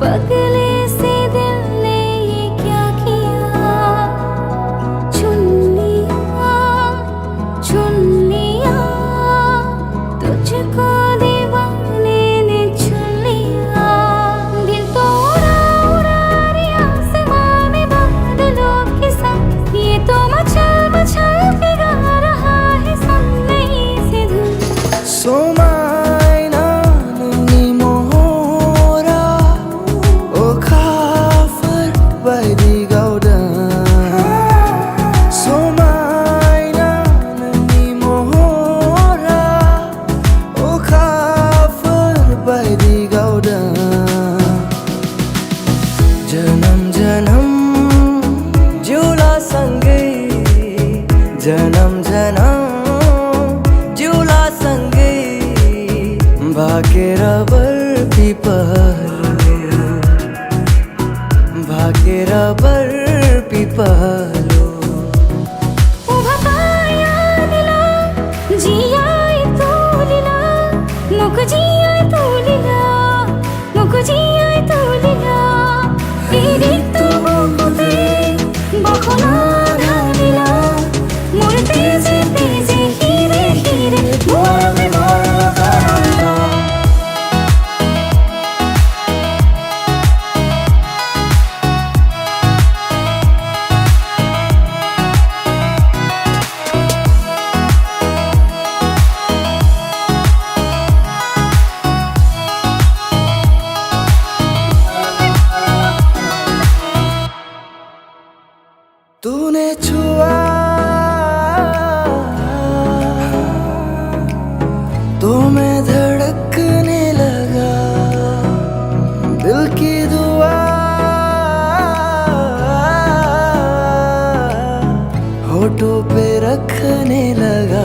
पगले से दिल ने ये क्या किया, चुन लिया तुझको दीवाने ने चुन लिया। दिल तो उड़ा उड़ा रे आसमां में बादलों के साथ, ये तो मचल मचल के गा रहा है सन्नई से धुन। जन्म जन्म झूला संगे, जन्म जन्म झूला संगे, भागे रबर पीपल, भागे रबर पीपल। उभा पाया दिला जिया तू लीला, मुख जिया तू लीला, मुख जिया तू लीला। तेरे तो मुकुते बखना ढालिला, मोर तेजे तेजे हीरे हीरे मोर में मोर लगाला। तूने छुआ तो मैं धड़कने लगा, दिल की दुआ होठों पे रखने लगा।